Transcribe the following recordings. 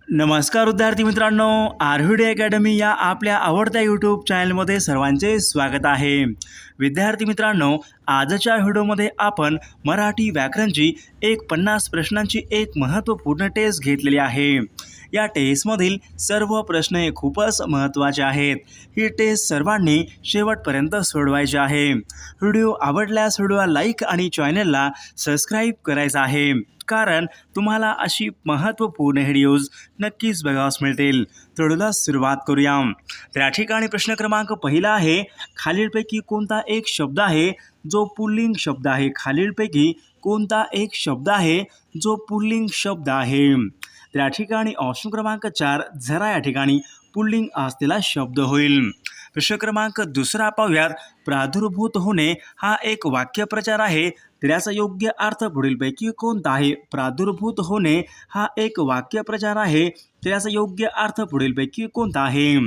नमस्कार विद्यार्थी मित्रांनो, आरव्हीडी अकॅडमी या आपल्या आवडत्या यूट्यूब चॅनलमध्ये सर्वांचे स्वागत आहे. विद्यार्थी मित्रांनो, आजच्या व्हिडिओमध्ये आपण मराठी व्याकरणची 50 प्रश्नांची एक महत्त्वपूर्ण टेस्ट घेतलेली आहे. या टेस्टमधील सर्व प्रश्न हे खूपच महत्त्वाचे आहेत. ही टेस्ट सर्वांनी शेवटपर्यंत सोडवायची आहे. व्हिडिओ आवडल्यास व्हिडिओला लाईक आणि चॅनलला सबस्क्राईब करायचं आहे, कारण तुम्हाला अशी महत्त्वपूर्ण व्हिडिओज नक्कीच बघावयास मिळतील. व्हिडिओला सुरुवात करूया. त्या ठिकाणी प्रश्न क्रमांक पहिला आहे, खालीलपैकी कोणता एक शब्द आहे जो पुल्लिंग शब्द आहे? खालीलपैकी कोणता एक शब्द आहे जो पुल्लिंग शब्द आहे? त्या ठिकाणी ऑप्शन क्रमांक 4 जरा या ठिकाणी पुल्लिंग असलेला शब्द होईल. प्रश्न क्रमांक दुसरा पाहूयात. प्रादुर्भूत होणे हा एक वाक्यप्रचार आहे, तर याचा योग्य अर्थ पुढीलपैकी कोणता आहे? प्रादुर्भूत होणे हा एक वाक्यप्रचार आहे, तर याचा योग्य अर्थ पुढीलपैकी कोणता आहे?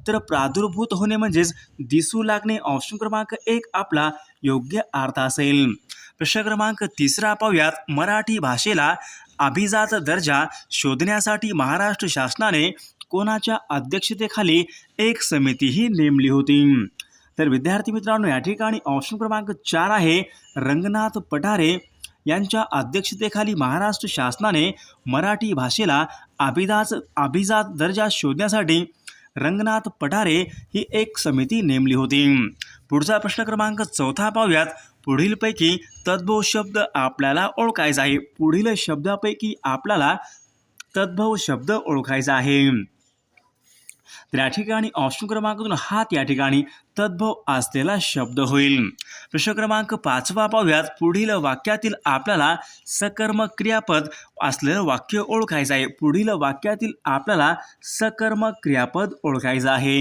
तर प्रादुर्भूत होणे म्हणजेच दिसू लागणे. ऑप्शन क्रमांक 1 आपला योग्य अर्थ असेल. प्रश्न क्रमांक तिसरा पाहूयात. मराठी भाषेला अभिजात दर्जा शोधण्यासाठी महाराष्ट्र शासनाने कोणाच्या अध्यक्षतेखाली एक समितीही नेमली होती? तर विद्यार्थी मित्रांनो, या ठिकाणी ऑप्शन क्रमांक 4 आहे, रंगनाथ पठारे यांच्या अध्यक्षतेखाली महाराष्ट्र शासनाने मराठी भाषेला अभिजात दर्जा शोधण्यासाठी रंगनाथ पठारे ही एक समिती नेमली होती. पुढचा प्रश्न क्रमांक 4 पाहूयात. पुढीलपैकी तद्भव शब्द आपल्याला ओळखायचा आहे. पुढील शब्दापैकी आपल्याला तद्भव शब्द ओळखायचा आहे. तर या ठिकाणी ऑप्शन क्रमांक 2 हात या ठिकाणी तद्भव असलेला शब्द होईल. प्रश्न क्रमांक 5 पाहूयात. पुढील वाक्यातील आपल्याला सकर्मक क्रियापद असलेलं वाक्य ओळखायचं आहे. पुढील वाक्यातील आपल्याला सकर्मक क्रियापद ओळखायचं आहे.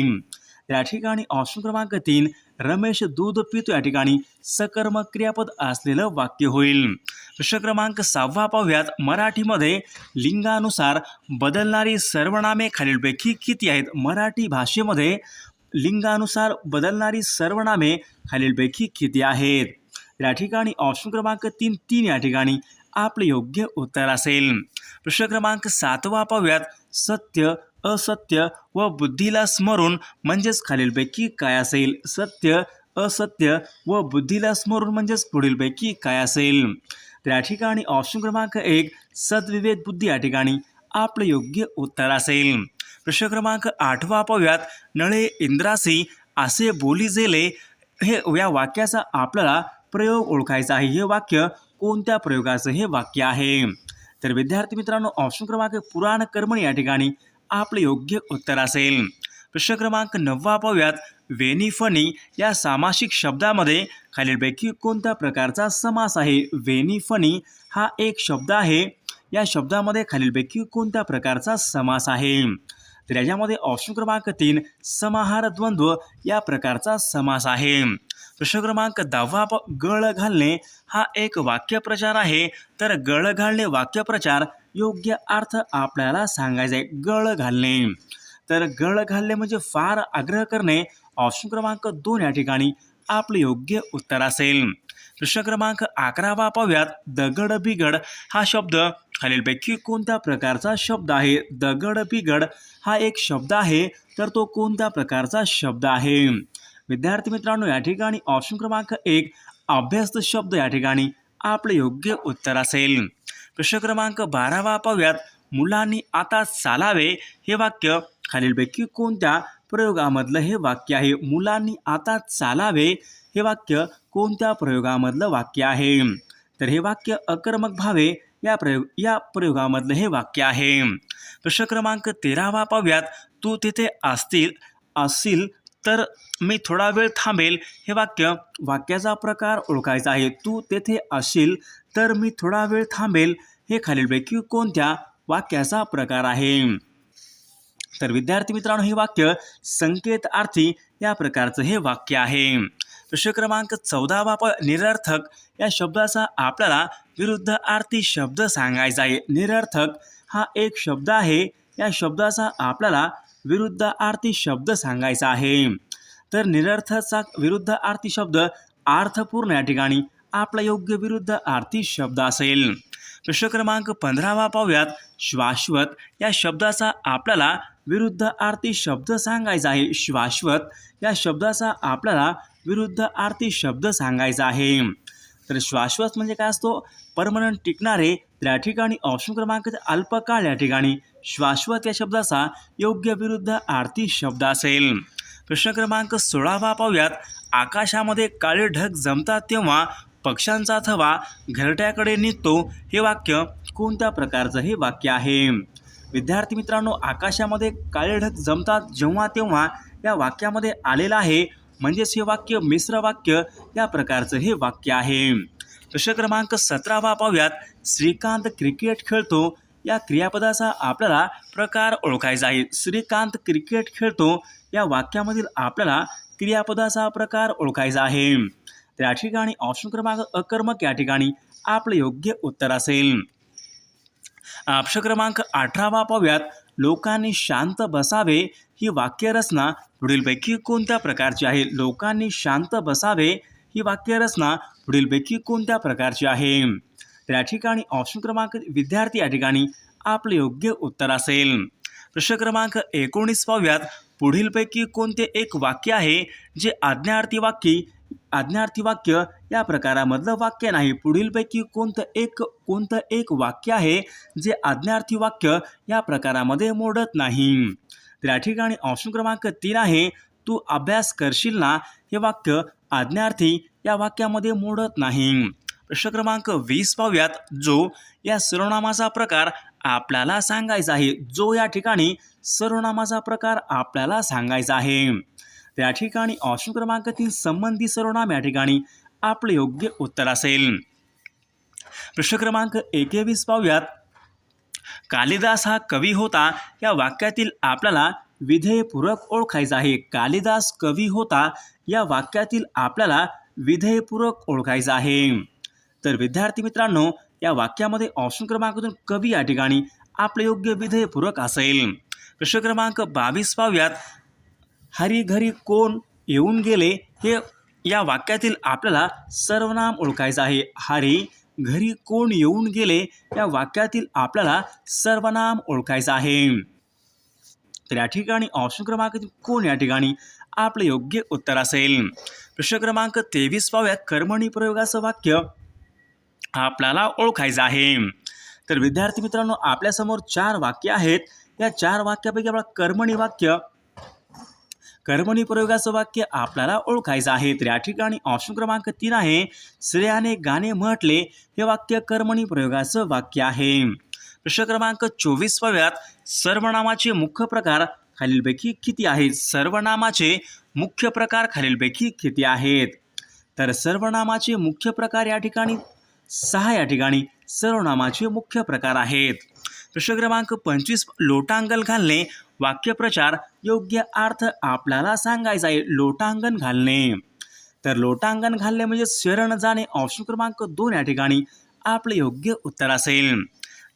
या ठिकाणी ऑप्शन क्रमांक 3 रमेश दूध पितो या ठिकाणी सकर्मक क्रियापद असलेलं वाक्य होईल. प्रश्न क्रमांक 6 पाहूयात. मराठीमध्ये लिंगानुसार बदलणारी सर्वनामे खालीलपैकी किती आहेत? मराठी भाषेमध्ये लिंगानुसार बदलणारी सर्वनामे खालीलपैकी किती आहेत? या ठिकाणी ऑप्शन क्रमांक 3 या ठिकाणी आपले योग्य उत्तर असेल. प्रश्न क्रमांक 7 पाहूयात. सत्य, असत्य व बुद्धीला स्मरून म्हणजेच खालीलपैकी काय असेल? सत्य, असत्य व बुद्धीला स्मरून म्हणजेच पुढीलपैकी काय असेल? तर या ठिकाणी ऑप्शन क्रमांक 1 सद्विवेक बुद्धी या ठिकाणी आपलं योग्य उत्तर असेल. प्रश्न क्रमांक 8 पाहूयात. नळे इंद्रासी असे बोली जेले हे या वाक्याचा आपल्याला प्रयोग ओळखायचा आहे. हे वाक्य कोणत्या प्रयोगाचं हे वाक्य आहे? तर विद्यार्थी मित्रांनो, ऑप्शन क्रमांक पुराण कर्मणी या ठिकाणी आपलं योग्य उत्तर असेल. प्रश्न क्रमांक 9 पाहूयात. वेनिफनी या सामासिक शब्दामध्ये खालीलपैकी कोणत्या प्रकारचा समास आहे? वेनिफनी हा एक शब्द आहे, या शब्दामध्ये खालीलपैकी कोणत्या प्रकारचा समास आहे? तर याच्यामध्ये ऑप्शन क्रमांक 3 समाहार द्वंद्व या प्रकारचा समास आहे. प्रश्न क्रमांक 10 गळ घालणे हा एक वाक्यप्रचार आहे, तर गळ घालणे वाक्यप्रचार योग्य अर्थ आपल्याला सांगायचा आहे. गळ घालणे, तर गळ घालणे म्हणजे फार आग्रह करणे. ऑप्शन क्रमांक 2 या ठिकाणी आपले योग्य उत्तर असेल. प्रश्न क्रमांक 11 पाहूयात. दगड बिगड हा शब्द खालीलपैकी कोणत्या प्रकारचा शब्द आहे? दगड बिगड हा एक शब्द आहे, तर तो कोणत्या प्रकारचा शब्द आहे? विद्यार्थी मित्रांनो, या ठिकाणी ऑप्शन क्रमांक 1 अभ्यस्त शब्द या ठिकाणी आपले योग्य उत्तर असेल. प्रश्न क्रमांक 12 पाहूयात. मुलांनी आता चालावे हे वाक्य खालीलपैकी कोणत्या प्रयोगामधलं हे वाक्य आहे? मुलांनी आता चालावे हे वाक्य कोणत्या प्रयोगामधलं वाक्य आहे? तर हे वाक्य अकर्मक भावे या प्रयोगामधलं हे वाक्य आहे. प्रश्न क्रमांक 13 पाहूयात. तू तिथे असशील तर मी थोडा वेळ थांबेल हे वाक्याचा प्रकार ओळखायचा आहे. तू तेथे असशील तर मी थोडा वेळ थांबेल हे खालीलपैकी कोणत्या वाक्याचा प्रकार आहे? तर विद्यार्थी मित्रांनो, हे वाक्य संकेतार्थी या प्रकारचं हे वाक्य आहे. प्रश्न क्रमांक 14 निरर्थक या शब्दाचा आपल्याला विरुद्धार्थी शब्द सांगायचा आहे. निरर्थक हा एक शब्द आहे, या शब्दाचा आपल्याला विरुद्धार्थी शब्द सांगायचा आहे. तर निरर्थकचा विरुद्धार्थी शब्द अर्थपूर्ण या ठिकाणी आपला योग्य विरुद्धार्थी शब्द असेल. प्रश्न क्रमांक 15 पाहूयात. शाश्वत या शब्दाचा आपल्याला विरुद्धार्थी शब्द सांगायचा आहे. शाश्वत या शब्दाचा आपल्याला विरुद्धार्थी शब्द सांगायचा आहे. तर शाश्वत म्हणजे काय असतो? परमनंट टिकणारे. त्या ठिकाणी ऑप्शन क्रमांक अल्पकाळ या ठिकाणी शाश्वत या शब्दाचा योग्य विरुद्धार्थी शब्द असेल. प्रश्न क्रमांक 16 पाहूयात. आकाशामध्ये काळे ढग जमतात तेव्हा पक्ष्यांचा थवा घरट्याकडे निघतो. हे वाक्य कोणत्या प्रकारचं हे वाक्य आहे? विद्यार्थी मित्रांनो, आकाशामध्ये काळे ढग जमतात जेव्हा तेव्हा या वाक्यामध्ये आलेलं आहे, म्हणजेच हे वाक्य मिश्र वाक्य या प्रकारचं हे वाक्य आहे. प्रश्न क्रमांक 17 पाहूयात. श्रीकांत क्रिकेट खेळतो या क्रियापदाचा आपल्याला प्रकार ओळखायचा आहे. श्रीकांत क्रिकेट खेळतो या वाक्यामधील आपल्याला क्रियापदाचा प्रकार ओळखायचा आहे. त्या ठिकाणी ऑप्शन क्रमांक अकर्मक या ठिकाणी आपलं योग्य उत्तर असेल. ऑप्शन क्रमांक 18 पाहूयात. लोकांनी शांत बसावे ही वाक्यरचना पुढीलपैकी कोणत्या प्रकारची आहे? लोकांनी शांत बसावे ही वाक्यरचना पुढीलपैकी कोणत्या प्रकारची आहे? त्या ठिकाणी ऑप्शन क्रमांक विद्यार्थी या ठिकाणी आपलं योग्य उत्तर असेल. प्रश्न क्रमांक 19 पाहूयात. पुढीलपैकी कोणते एक वाक्य आहे जे आज्ञार्थी वाक्य या प्रकारामधलं वाक्य नाही? पुढीलपैकी कोणतं एक वाक्य आहे जे आज्ञार्थी वाक्य या प्रकारामध्ये मोडत नाही? त्या ठिकाणी ऑप्शन क्रमांक 3 आहे. तू अभ्यास करशील ना हे वाक्य आज्ञार्थी या वाक्यामध्ये मोडत नाही. प्रश्न क्रमांक 20 पाहूयात. जो या सर्वनामाचा प्रकार आपल्याला सांगायचा आहे. जो या ठिकाणी सर्वनामाचा प्रकार आपल्याला सांगायचा आहे. त्या ठिकाणी ऑप्शन क्रमांक 3 संबंधी सर्वनाम या ठिकाणी आपलं योग्य उत्तर असेल. प्रश्न क्रमांक 21 पाहूयात. कालिदास हा कवी होता या वाक्यातील आपल्याला विधेयपूर्वक ओळखायचा आहे. कालिदास कवी होता या वाक्यातील आपल्याला विधेयपूर्वक ओळखायचा आहे. तर विद्यार्थी मित्रांनो, या वाक्यामध्ये ऑप्शन क्रमांकातून कवी या ठिकाणी आपलं योग्य विधेयपूर्वक असेल. प्रश्न क्रमांक 22 पाहूयात. हरी घरी कोण येऊन गेले हे या वाक्यातील आपल्याला सर्वनाम ओळखायचं आहे. हरी घरी कोण येऊन गेले या वाक्यातील आपल्याला सर्वनाम ओळखायचं आहे. तर या ठिकाणी ऑप्शन क्रमांक कोण या ठिकाणी आपलं योग्य उत्तर असेल. प्रश्न क्रमांक 23 पाहूयात. कर्मणी प्रयोगाचं वाक्य आपल्याला ओळखायचं आहे. तर विद्यार्थी मित्रांनो, आपल्यासमोर 4 वाक्य आहेत. या 4 वाक्यापैकी आपल्याला कर्मणी प्रयोगाचं वाक्य आपल्याला ओळखायचं आहे. तर या ठिकाणी ऑप्शन क्रमांक 3 आहे. श्रेयाने गाणे म्हटले हे वाक्य कर्मणी प्रयोगाचं वाक्य आहे. प्रश्न क्रमांक 24 पाहूयात. सर्वनामाचे मुख्य प्रकार खालीलपैकी किती आहेत? सर्वनामाचे मुख्य प्रकार खालीलपैकी किती आहेत? तर सर्वनामाचे मुख्य प्रकार या ठिकाणी 6 या ठिकाणी सर्वनामाचे मुख्य प्रकार आहेत. प्रश्न क्रमांक 25. लोटांगण घालणे वाक्यप्रचार योग्य अर्थ आपल्याला सांगायचा आहे. लोटांगण घालणे. तर लोटांगण घालणे म्हणजे शरण जाणे. ऑप्शन क्रमांक 2 या ठिकाणी आपले योग्य उत्तर असेल.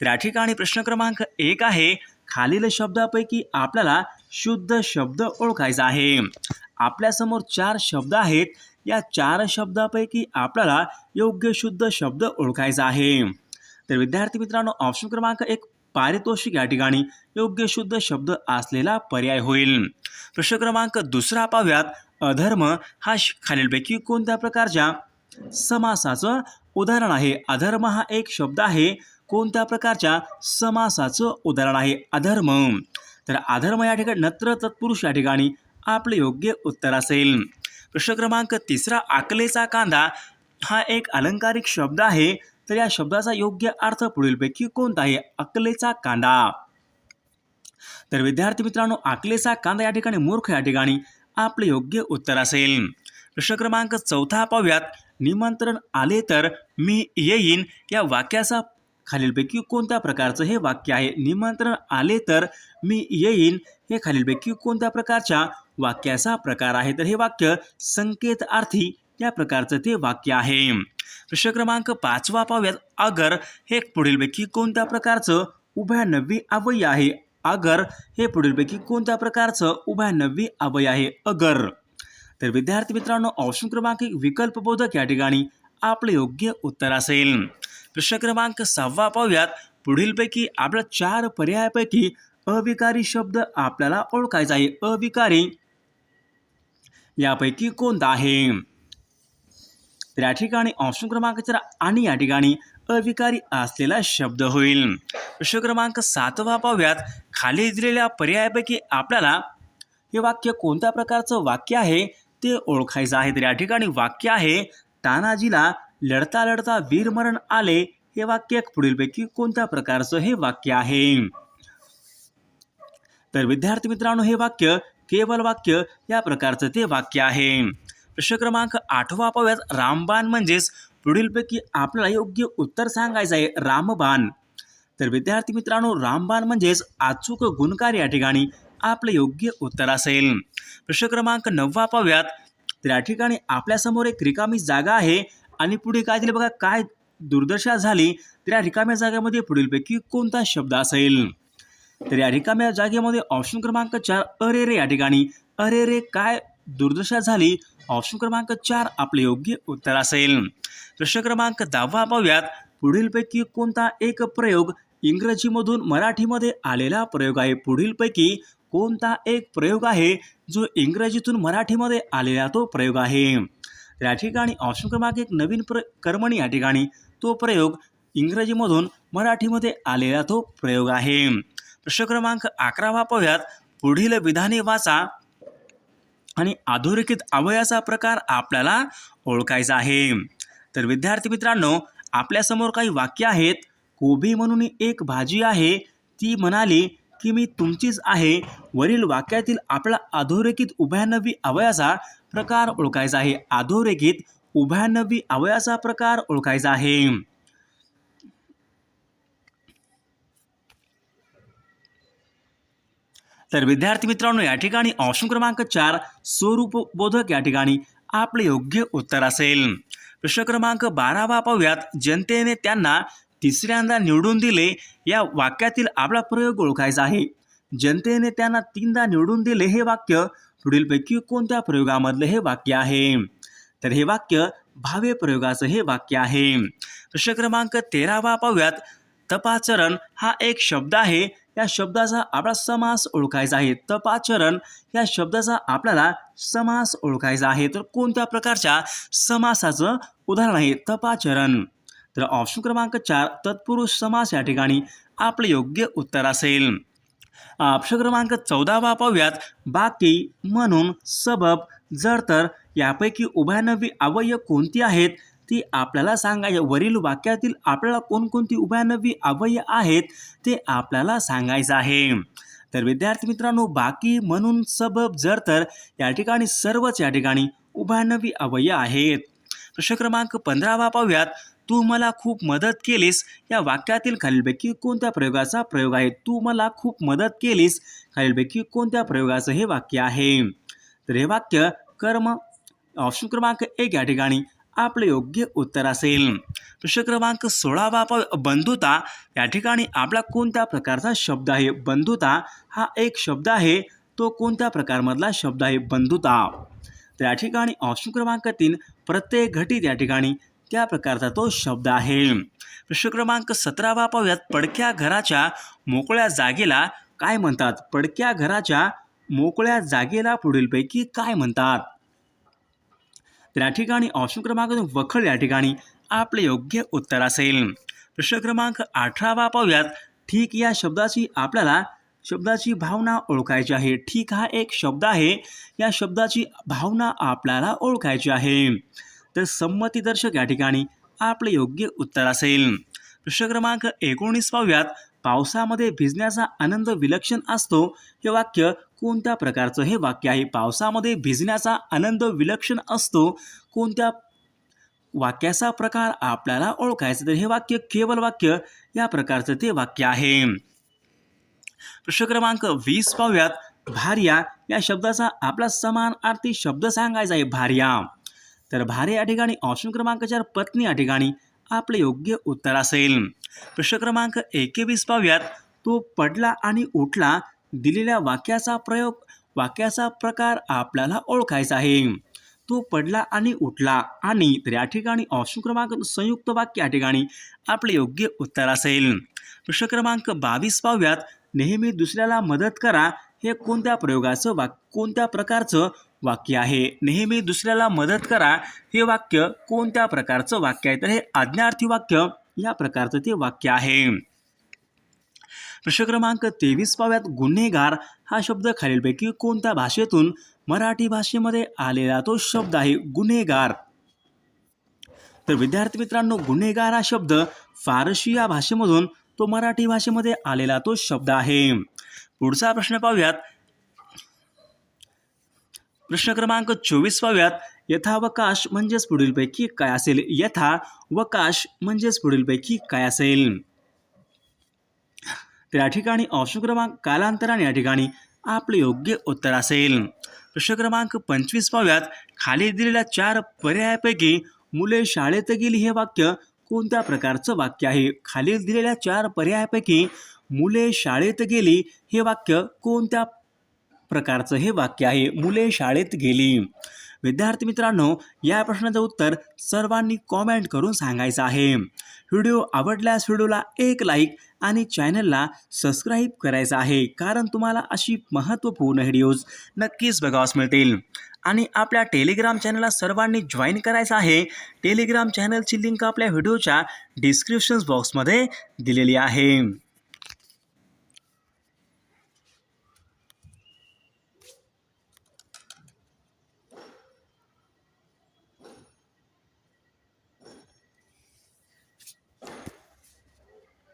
तर या ठिकाणी प्रश्न क्रमांक 1 आहे. खालील शब्दापैकी आपल्याला शुद्ध शब्द ओळखायचा आहे. आपल्यासमोर 4 शब्द आहेत. या 4 शब्दापैकी आपल्याला योग्य शुद्ध शब्द ओळखायचा आहे. तर विद्यार्थी मित्रांनो, ऑप्शन क्रमांक 1 पारितोषिक या ठिकाणी योग्य शुद्ध शब्द असलेला पर्याय होईल. प्रश्न क्रमांक 2 पाहूयात. अधर्म हा खालीलपैकी कोणत्या प्रकारच्या समासाचं उदाहरण आहे? अधर्म हा एक शब्द आहे. कोणत्या प्रकारच्या समासाचं उदाहरण आहे अधर्म? तर अधर्म या ठिकाणी नत्र तत्पुरुष या ठिकाणी आपले योग्य उत्तर असेल. प्रश्न क्रमांक 3. अकलेचा कांदा हा एक अलंकारिक शब्द आहे. तर या शब्दाचा योग्य अर्थ पुढीलपैकी कोणता आहे? अकलेचा कांदा. तर विद्यार्थी मित्रांनो, अकलेचा कांदा या ठिकाणी मूर्ख या ठिकाणी आपले योग्य उत्तर असेल. प्रश्न क्रमांक 4 पाहूयात. निमंत्रण आले तर मी येईन या वाक्याचा खालीलपैकी कोणत्या प्रकारचं हे वाक्य आहे? निमंत्रण आले तर मी येईन हे खालीलपैकी कोणत्या प्रकारच्या वाक्याचा प्रकार आहे? तर हे वाक्य संकेतार्थी या प्रकारचं ते वाक्य आहे. प्रश्न क्रमांक 5 पाहूयात. अगर हे पुढीलपैकी कोणत्या प्रकारचं उभयनवी अव्यय आहे? अगर हे पुढीलपैकी कोणत्या प्रकारचं उभयनवी अव्यय आहे? अगर. तर विद्यार्थी मित्रांनो, ऑप्शन क्रमांक 1 विकल्पबोधक या ठिकाणी आपले योग्य उत्तर असेल. प्रश्न क्रमांक 6 पाहूयात. पुढीलपैकी आपल्या 4 पर्यायापैकी अविकारी शब्द आपल्याला ओळखायचा आहे. अविकारी यापैकी कोणता आहे? तर या ठिकाणी ऑप्शन क्रमांक 4 आणि या ठिकाणी अविकारी असलेला शब्द होईल. प्रश्न क्रमांक 7 पाहूयात. खाली दिलेल्या पर्यायापैकी आपल्याला हे वाक्य कोणत्या प्रकारचं वाक्य आहे ते ओळखायचं आहे. तर या ठिकाणी वाक्य आहे, तानाजीला लढता लढता वीरमरण आले. हे वाक्य पुढीलपैकी कोणत्या प्रकारचं हे वाक्य आहे? तर विद्यार्थी मित्रांनो, हे वाक्य केवल वाक्य या प्रकारचं ते वाक्य आहे. प्रश्न क्रमांक 8 पाहूयात. रामबाण म्हणजेच पुढीलपैकी आपल्याला योग्य उत्तर सांगायचं आहे. रामबाण. तर विद्यार्थी मित्रांनो, रामबाण म्हणजेच अचूक गुणकार या ठिकाणी आपलं योग्य उत्तर असेल. प्रश्न क्रमांक 9 पाहूयात. तर या ठिकाणी आपल्यासमोर एक रिकामी जागा आहे आणि पुढे काय दिले बघा, काय दुर्दशा झाली. तर या रिकाम्या जागेमध्ये पुढीलपैकी कोणता शब्द असेल? तर या रिकाम्या जागेमध्ये ऑप्शन क्रमांक 4 अरे रे या ठिकाणी अरे रे काय दुर्दशा झाली. ऑप्शन क्रमांक 4 आपले योग्य उत्तर असेल. प्रश्न क्रमांक 10 पाहूयात. पुढीलपैकी कोणता एक प्रयोग इंग्रजीमधून मराठीमध्ये आलेला प्रयोग आहे? पुढीलपैकी कोणता एक प्रयोग आहे जो इंग्रजीतून मराठीमध्ये आलेला तो प्रयोग आहे? या ठिकाणी ऑप्शन क्रमांक 1 नवीन कर्मणी या ठिकाणी तो प्रयोग इंग्रजीमधून मराठीमध्ये आलेला तो प्रयोग आहे. प्रश्न क्रमांक 11 पाहूयात. पुढील विधाने वाचा आणि अधोरेखित अवयवाचा प्रकार आपल्याला ओळखायचा आहे. तर विद्यार्थी मित्रांनो, आपल्यासमोर काही वाक्य आहेत. कोबी म्हणून एक भाजी आहे, ती म्हणाली की मी तुमचीच आहे. वरील वाक्यातील आपला अधोरेखित उभयनवी अवयवाचा प्रकार ओळखायचा आहे. अधोरेखित उभयनवी अवयवाचा प्रकार ओळखायचा आहे. तर विद्यार्थी मित्रांनो, या ठिकाणी ऑप्शन क्रमांक 4 स्वरूप बोधक या ठिकाणी आपले योग्य उत्तर असेल. प्रश्न क्रमांक 12 पाहूयात. जनतेने त्यांना तिसऱ्यांदा निवडून दिले या वाक्यातील आपला प्रयोग ओळखायचा आहे. जनतेने त्यांना 3दा निवडून दिले हे वाक्य पुढीलपैकी कोणत्या प्रयोगामधले हे वाक्य आहे? तर हे वाक्य भावे प्रयोगाचं हे वाक्य आहे. प्रश्न क्रमांक 13 पाहूयात. तपाचरण हा एक शब्द आहे. या शब्दाचा आपला समास ओळखायचा आहे. तपाचरण या शब्दाचा आपल्याला समास ओळखायचा आहे. तर कोणत्या प्रकारच्या समासाचं उदाहरण आहे तपाचरण? तर ऑप्शन क्रमांक 4 तत्पुरुष समास या ठिकाणी आपलं योग्य उत्तर असेल. प्रश्न क्रमांक 14 पाहूयात. बाकी, म्हणून, सबब, जर तर यापैकी उभयनवी अवयव कोणती आहेत ती आपल्याला सांगायचे. वरील वाक्यातील आपल्याला कोणकोणती उभयनवी अवयव आहेत ते आपल्याला सांगायचं आहे. तर विद्यार्थी मित्रांनो, बाकी, म्हणून, सबब, जर तर या ठिकाणी सर्वच या ठिकाणी उभयनवी अवयव आहेत. प्रश्न क्रमांक 15 पाहूयात. तू मला खूप मदत केलीस या वाक्यातील खालीलपैकी कोणत्या प्रयोगाचा प्रयोग आहे? तू मला खूप मदत केलीस खालीलपैकी कोणत्या प्रयोगाचं हे वाक्य आहे? तर हे वाक्य कर्म ऑप्शन क्रमांक 1 या ठिकाणी आपलं योग्य उत्तर असेल. प्रश्न क्रमांक 16 बंधुता या ठिकाणी आपला कोणत्या प्रकारचा शब्द आहे? बंधुता हा एक शब्द आहे, तो कोणत्या प्रकारमधला शब्द आहे? बंधुता. तर या ठिकाणी ऑप्शन क्रमांक 3 प्रत्यय घटित या ठिकाणी त्या प्रकारचा तो शब्द आहे. प्रश्न क्रमांक 17 पाहूयात. पडक्या घराच्या मोकळ्या जागेला काय म्हणतात? पडक्या घराच्या मोकळ्या जागेला पुढीलपैकी काय म्हणतात? तर या ठिकाणी ऑप्शन क्रमांक 2 वखळ या ठिकाणी आपले योग्य उत्तर असेल. प्रश्न क्रमांक 18 पाहूयात. ठीक या शब्दाची आपल्याला शब्दाची भावना ओळखायची आहे. ठीक हा एक शब्द आहे, या शब्दाची भावना आपल्याला ओळखायची आहे. तर संमतीदर्शक या ठिकाणी आपले योग्य उत्तर असेल. प्रश्न क्रमांक 19 पाहूयात. पावसामध्ये भिजण्याचा आनंद विलक्षण असतो हे वाक्य कोणत्या प्रकारचं हे वाक्य आहे? पावसामध्ये भिजण्याचा आनंद विलक्षण असतो कोणत्या वाक्याचा प्रकार आपल्याला ओळखायचा? तर हे वाक्य केवल वाक्य या प्रकारचं ते वाक्य आहे. प्रश्न क्रमांक 20 पाहूयात. भार्या या शब्दाचा आपला समानार्थी शब्द सांगायचा आहे. भार्या. तर भार्या या ठिकाणी ऑप्शन क्रमांक 4 पत्नी या ठिकाणी आपले योग्य उत्तर असेल. प्रश्न क्रमांक 21 पाहूयात. तो पडला आणि उठला दिलेल्या वाक्याचा प्रकार आपल्याला ओळखायचा आहे. तो पडला आणि उठला आणि तर या ठिकाणी ऑप्शन क्रमांक संयुक्त वाक्य या ठिकाणी आपले योग्य उत्तर असेल. प्रश्न क्रमांक 22 पाहूयात. नेहमी दुसऱ्याला मदत करा हे कोणत्या कोणत्या प्रकारचं वाक्य आहे? नेहमी दुसऱ्याला मदत करा हे वाक्य कोणत्या प्रकारचं वाक्य आहे? तर हे आज्ञार्थी वाक्य या प्रकारचं ते वाक्य आहे. प्रश्न क्रमांक 23 पाहूयात. गुन्हेगार हा शब्द खालीलपैकी कोणत्या भाषेतून मराठी भाषेमध्ये आलेला तो शब्द आहे? गुन्हेगार. तर विद्यार्थी मित्रांनो, गुन्हेगार हा शब्द फारसी या भाषेमधून तो मराठी भाषेमध्ये आलेला तो शब्द आहे. पुढचा प्रश्न पाहूयात. प्रश्न क्रमांक 24 पाहूयात. यथावकाश म्हणजेच पुढीलपैकी काय असेल? यथावकाश म्हणजेच पुढीलपैकी काय असेल? तर या ठिकाणी ऑप्शन क्रमांक कालांतराने या ठिकाणी आपले योग्य उत्तर असेल. प्रश्न क्रमांक 25 पाहूयात. खाली दिलेल्या 4 पर्यायापैकी मुले शाळेत गेली हे वाक्य कोणत्या प्रकारचं वाक्य आहे? खाली दिलेल्या 4 पर्यायापैकी मुले शाळेत गेली हे वाक्य कोणत्या प्रकारचं हे वाक्य आहे? मुले शाळेत गेली. विद्यार्थी मित्रांनो, या प्रश्नाचं उत्तर सर्वांनी कॉमेंट करून सांगायचं आहे. व्हिडिओ आवडल्यास व्हिडिओला एक लाईक आणि चॅनलला सबस्क्राईब करायचं आहे, कारण तुम्हाला अशी महत्त्वपूर्ण व्हिडिओज नक्कीच बघावास मिळतील. आणि आपल्या टेलिग्राम चॅनलला सर्वांनी जॉईन करायचं आहे. टेलिग्राम चॅनलची लिंक आपल्या व्हिडिओच्या डिस्क्रिप्शन बॉक्समध्ये दिलेली आहे.